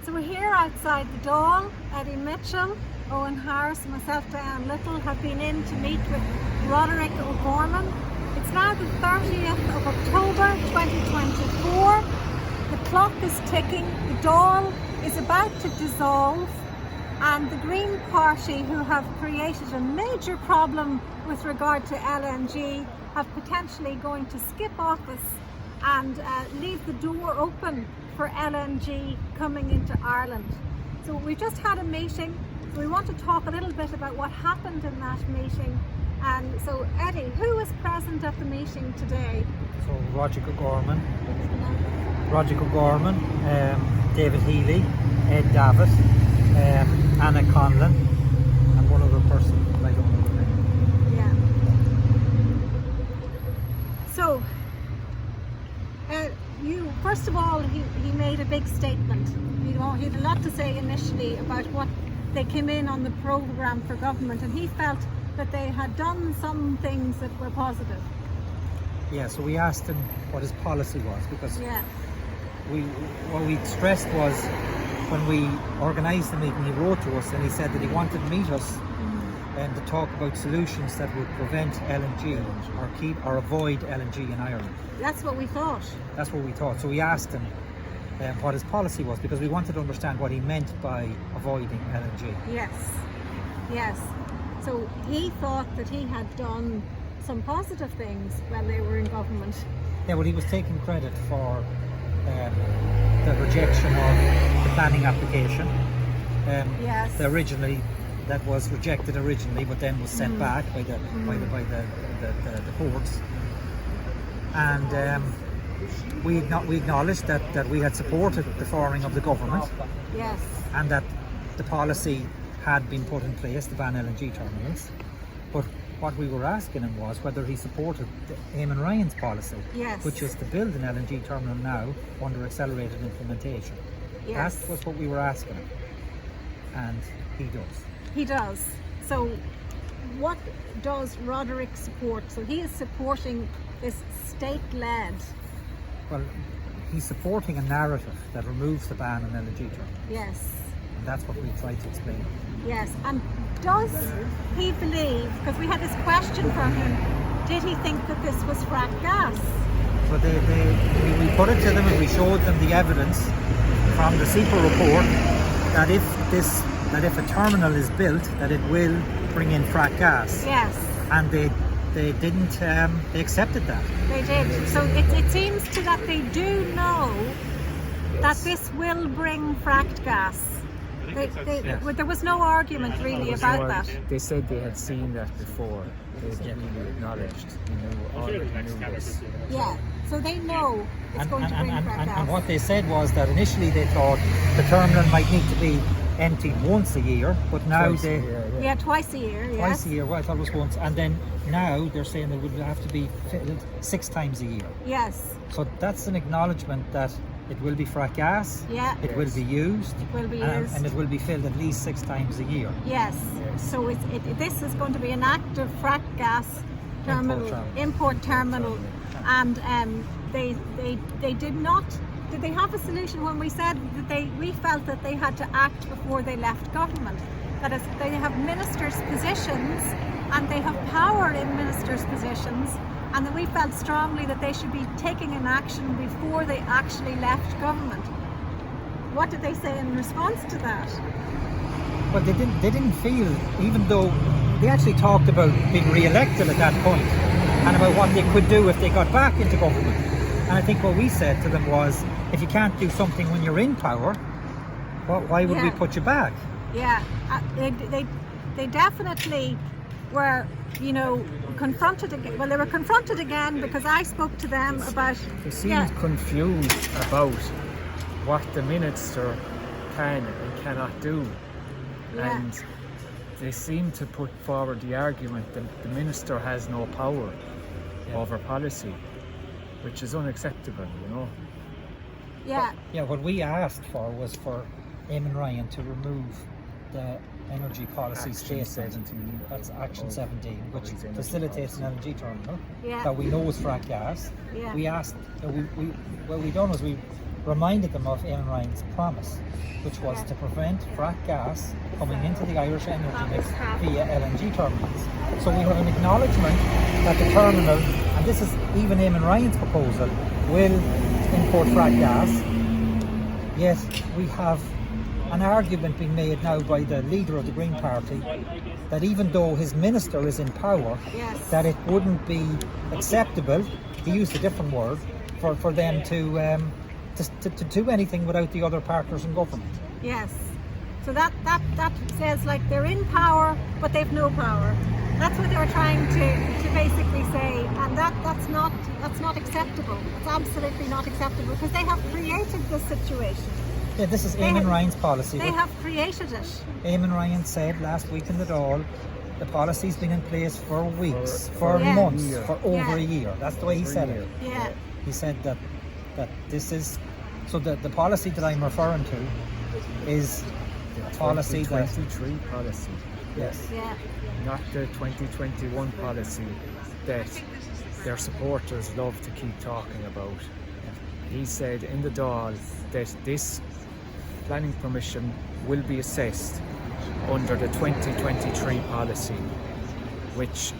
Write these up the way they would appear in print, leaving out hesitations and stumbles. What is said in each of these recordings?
So we're here outside the Dáil. Eddie Mitchell, Owen Harris and myself, Diane Little, have been in to meet with Roderick O'Gorman. It's now the 30th of October 2024. The clock is ticking. The Dáil is about to dissolve, and the Green Party, who have created a major problem with regard to LNG, have potentially going to skip office and leave the door open for LNG coming into Ireland. So we just had a meeting. So we want to talk a little bit about what happened in that meeting. And so, Eddie, who was present at the meeting today? So Roderick O'Gorman, David Healy, Ed Davitt, Anna Conlon, and one other person, I don't know the name. Yeah. So, first of all, he made a big statement. He had a lot to say initially about what they came in on the programme for government, and he felt that they had done some things that were positive. Yeah, so we asked him what his policy was, because Yeah. what we stressed was, when we organised the meeting, he wrote to us and he said that he wanted to meet us and to talk about solutions that would prevent LNG or avoid LNG in Ireland. That's what we thought. That's what we thought. So we asked him what his policy was, because we wanted to understand what he meant by avoiding LNG. Yes. So he thought that he had done some positive things when they were in government. Yeah, well, he was taking credit for the rejection of the planning application. Yes. That was rejected originally, but then was sent back by the courts. And we acknowledged that we had supported the forming of the government. Yes. And that the policy had been put in place to ban LNG terminals. But what we were asking him was whether he supported Eamon Ryan's policy, Yes. which is to build an LNG terminal now under accelerated implementation. Yes. That was what we were asking him, and he does. He does. So what does Roderick support? So he is supporting this state-led. Well, he's supporting a narrative that removes the ban on LNG terminals. Yes. And that's what we tried to explain. Yes. And does he believe, because we had this question from him, did he think that this was fracked gas? So we put it to them and we showed them the evidence from the CEPA report that if a terminal is built, that it will bring in fracked gas. Yes. And they didn't, they accepted that. They did. So it seems to that they do know that this will bring fracked gas. There was no argument really about that. They said they had seen that before. They really acknowledged, already knew this. Yeah, so they know it's going to bring fracked gas. And what they said was that initially they thought the terminal might need to be emptied once a year, but now Twice a year, Yeah, twice a year, yes. Twice a year, well, I thought it was once, and then now they're saying it would have to be filled 6 times a year. Yes. So that's an acknowledgement that it will be fracked gas, Yeah. it will be used, It will be used. and it will be filled at least 6 times a year. Yes. So this is going to be an active fracked gas terminal, import terminal, and they did not. Did they have a solution when we said that we felt that they had to act before they left government? That is, they have ministers' positions and they have power in ministers' positions, and that we felt strongly that they should be taking an action before they actually left government. What did they say in response to that? Well, they didn't feel, even though they actually talked about being re-elected at that point and about what they could do if they got back into government. And I think what we said to them was, if you can't do something when you're in power, why would we put you back? Yeah, they definitely were, confronted again. Well, they were confronted again because I spoke to them about. They seemed confused about what the minister can and cannot do, and they seem to put forward the argument that the minister has no power over policy, which is unacceptable, Yeah. What we asked for was for Eamon Ryan to remove the energy policy Action statement. 17. That's Action 17, which facilitates an LNG terminal Yeah. that we know is fracked gas. Yeah. We asked, what we done was we reminded them of Eamon Ryan's promise, which was to prevent fracked gas coming into the Irish energy mix via LNG terminals. So we have an acknowledgement that the terminal, and this is even Eamon Ryan's proposal, will import fracked gas. Yet we have an argument being made now by the leader of the Green Party that even though his minister is in power, that it wouldn't be acceptable, he used a different word, for them to do anything without the other partners in government. Yes. So that says like they're in power, but they've no power. That's what they were trying to basically say, and that's not acceptable. It's absolutely not acceptable because they have created this situation. Yeah, this is Eamon Ryan's policy. They have created it. Eamon Ryan said last week in the Dáil, the policy's been in place for weeks, for months, for over a year. That's the way he said it. Yeah. He said that this is, so the policy that I'm referring to is a policy that... 2023 policy. Yes. Yeah. Not the 2021 policy that their supporters love to keep talking about. He said in the Dáil that this planning permission will be assessed under the 2023 policy, which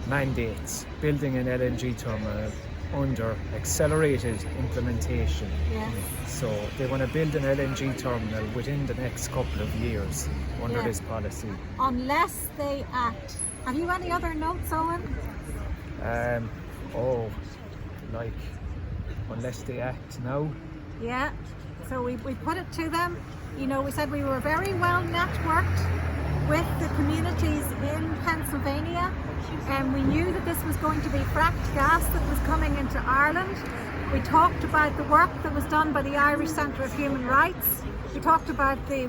mandates building an LNG terminal under accelerated implementation. Yes. So they want to build an LNG terminal within the next couple of years under this policy. Unless they act. Have you any other notes, Owen? Unless they act now. Yeah. So we put it to them. You know, we said we were very well networked with the communities in Pennsylvania, and we knew that this was going to be fracked gas that was coming into Ireland. We talked about the work that was done by the Irish Centre of Human Rights. We talked about the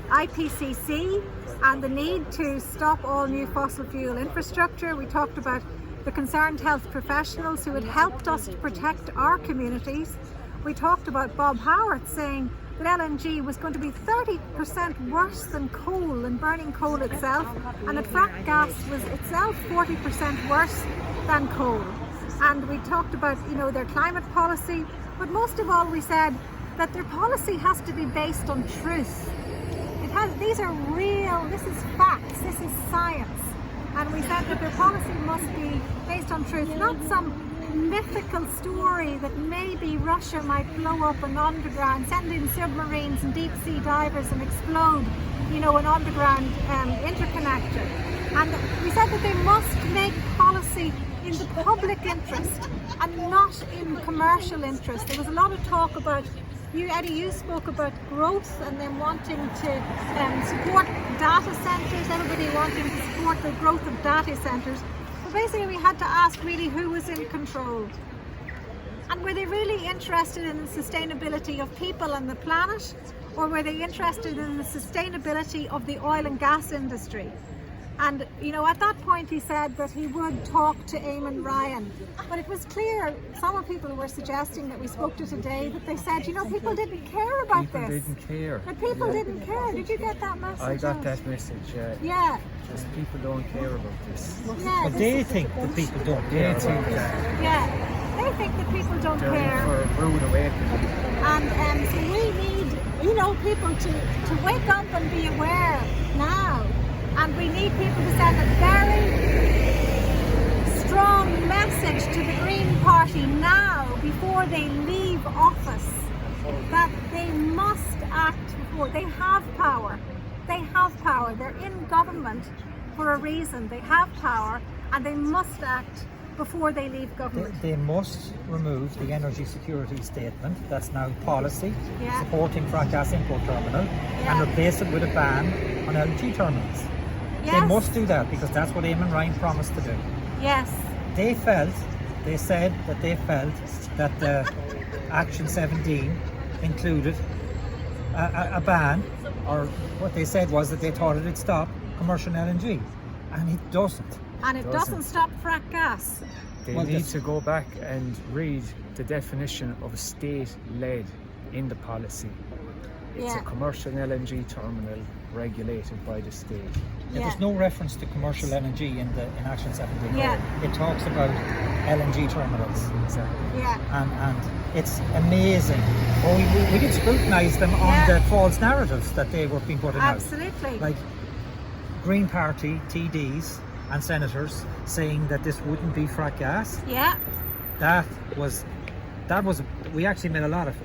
IPCC and the need to stop all new fossil fuel infrastructure. We talked about the concerned health professionals who had helped us to protect our communities. We talked about Bob Howard saying that LNG was going to be 30% worse than coal and burning coal itself, and that fracked gas was itself 40% worse than coal. And we talked about, you know, their climate policy, but most of all we said that their policy has to be based on truth. These are real, this is facts, this is science. And we said that their policy must be based on truth, not some mythical story that maybe Russia might blow up an underground, send in submarines and deep sea divers and explode, you know, an underground interconnector. And we said that they must make policy in the public interest and not in commercial interest. There was a lot of talk about, Eddie, you spoke about growth and them wanting to support data centres, everybody wanting to support the growth of data centres. But basically we had to ask really who was in control. And were they really interested in the sustainability of people and the planet, or were they interested in the sustainability of the oil and gas industry? And, you know, at that point he said that he would talk to Eamon Ryan. But it was clear, some people were suggesting that we spoke to today, that they said, you know, people didn't care about this. People didn't care. But people didn't care. Did you get that message? I got that message, Yeah. Just people don't care about this. Yeah, But they think that people don't care. They think that yeah, they think that people don't they're care. in for a rude awakening. And so we need, you know, people to wake up and be aware now. And we need people to send a very strong message to the Green Party now, before they leave office, that they must act before. They have power. They have power. They're in government for a reason. They have power, and they must act before they leave government. They must remove the energy security statement, that's now policy, Yeah. supporting fracked gas import terminal, Yeah. and replace it with a ban on LNG terminals. They Yes. must do that because that's what Eamon Ryan promised to do. Yes. They said that the Action 17 included a ban, or what they said was that they thought it'd stop commercial LNG, and it doesn't. And it doesn't stop frack gas. They Well, need this- to go back and read the definition of state-led in the policy. It's Yeah. a commercial LNG terminal regulated by the state. Yeah, Yeah. there's no reference to commercial LNG in Action 17. Yeah. It talks about LNG terminals. Exactly. Yeah. And it's amazing. Oh, we did scrutinise them Yeah. on the false narratives that they were being putting out. Absolutely. Like Green Party TDs and senators saying that this wouldn't be frack gas. Yeah. That was we actually made a lot of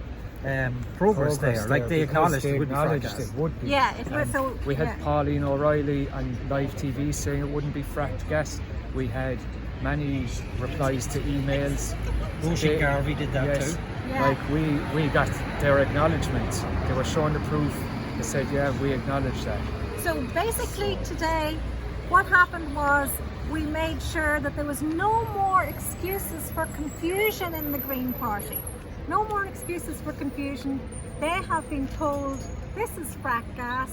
progress there. Like they because acknowledged it would be frack acknowledged gas. it would be. Yeah, it was so. We had yeah. Pauline O'Reilly on live TV saying it wouldn't be fracked gas. We had many replies to emails. Roisin Garvey did that yes, too. Yeah. like we got their acknowledgement. They were showing the proof. They said, yeah, we acknowledge that. So basically today, what happened was we made sure that there was no more excuses for confusion in the Green Party. No more excuses for confusion. They have been told this is frack gas,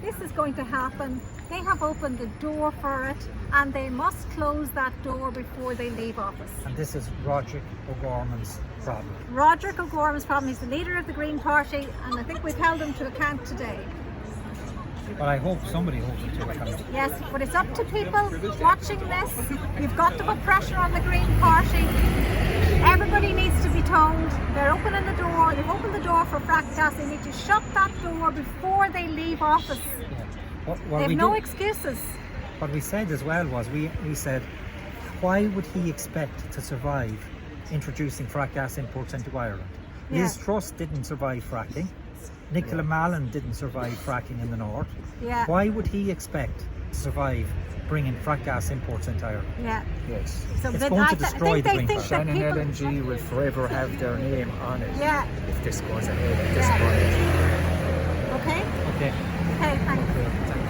this is going to happen. They have opened the door for it and they must close that door before they leave office. And this is Roderick O'Gorman's problem. Roderick O'Gorman's problem. He's the leader of the Green Party and I think we've held him to account today. But I hope somebody holds it to account. Yes, but it's up to people watching this. You've got to put pressure on the Green Party. Everybody needs to be told they're opening the door. They've opened the door for frack gas. They need to shut that door before they leave office. Yeah. They have no excuses. What we said as well was we said, why would he expect to survive introducing frack gas imports into Ireland? Yeah. Liz Truss didn't survive fracking. Nicola Mallon didn't survive fracking in the north. Yeah. Why would he expect to survive bringing frack gas imports into Ireland? Yeah. Yes. So It's then going to I destroy think the they Green think Party. that Shannon people. LNG will forever have their name on it Yeah. if this goes ahead at this Yeah. point. Okay. Okay. Okay. Thanks. Okay, thank you.